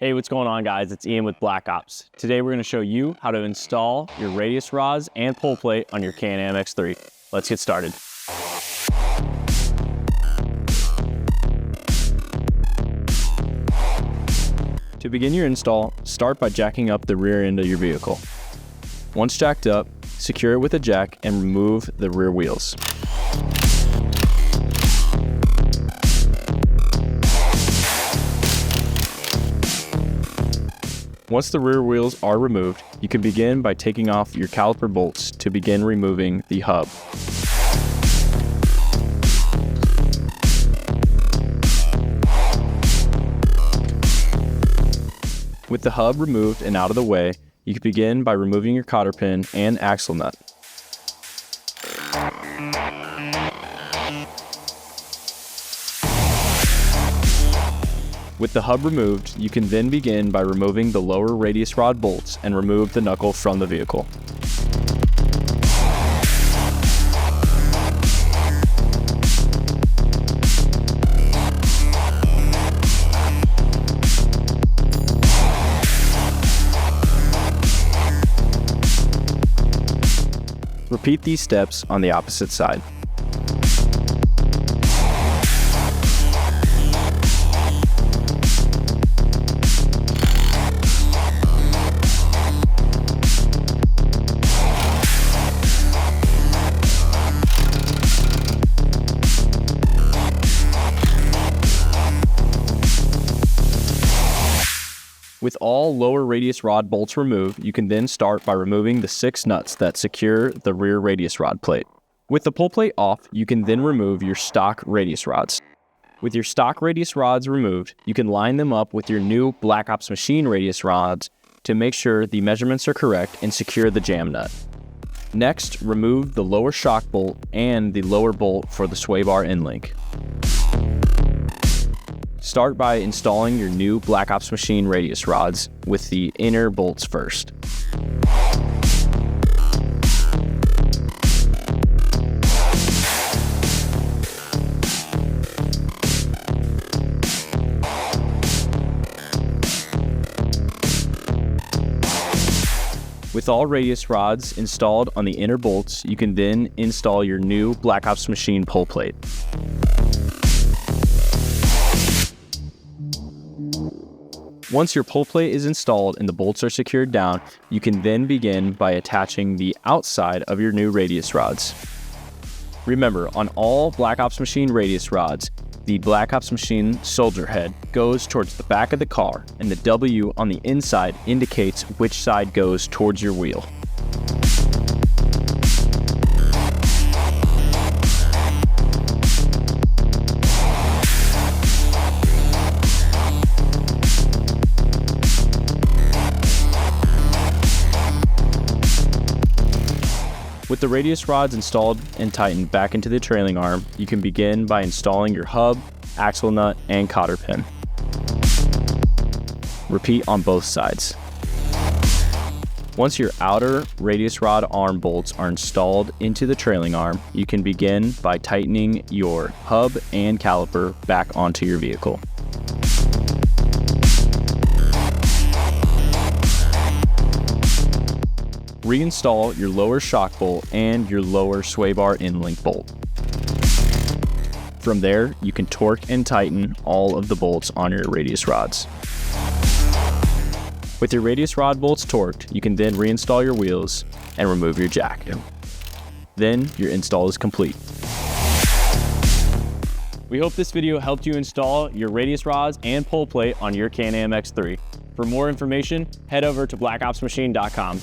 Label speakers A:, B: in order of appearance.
A: Hey, what's going on, guys? It's Ian with Black Ops. Today we're going to show you how to install your radius rods and pull plate on your Can-Am X3. Let's get started. To begin your install, start by jacking up the rear end of your vehicle. Once jacked up, secure it with a jack and remove the rear wheels. Once the rear wheels are removed, you can begin by taking off your caliper bolts to begin removing the hub. With the hub removed and out of the way, you can begin by removing your cotter pin and axle nut. With the hub removed, you can then begin by removing the lower radius rod bolts and remove the knuckle from the vehicle. Repeat these steps on the opposite side. With all lower radius rod bolts removed, you can then start by removing the 6 nuts that secure the rear radius rod plate. With the pull plate off, you can then remove your stock radius rods. With your stock radius rods removed, you can line them up with your new Black Ops machine radius rods to make sure the measurements are correct and secure the jam nut. Next, remove the lower shock bolt and the lower bolt for the sway bar end link. Start by installing your new Black Ops machine radius rods with the inner bolts first. With all radius rods installed on the inner bolts, you can then install your new Black Ops machine pull plate. Once your pull plate is installed and the bolts are secured down, you can then begin by attaching the outside of your new radius rods. Remember, on all Black Ops machine radius rods, the Black Ops machine soldier head goes towards the back of the car, and the W on the inside indicates which side goes towards your wheel. With the radius rods installed and tightened back into the trailing arm, you can begin by installing your hub, axle nut, and cotter pin. Repeat on both sides. Once your outer radius rod arm bolts are installed into the trailing arm, you can begin by tightening your hub and caliper back onto your vehicle. Reinstall your lower shock bolt and your lower sway bar end link bolt. From there, you can torque and tighten all of the bolts on your radius rods. With your radius rod bolts torqued, you can then reinstall your wheels and remove your jack. Then your install is complete. We hope this video helped you install your radius rods and pull plate on your Can-Am X3. For more information, head over to blackopsmachine.com.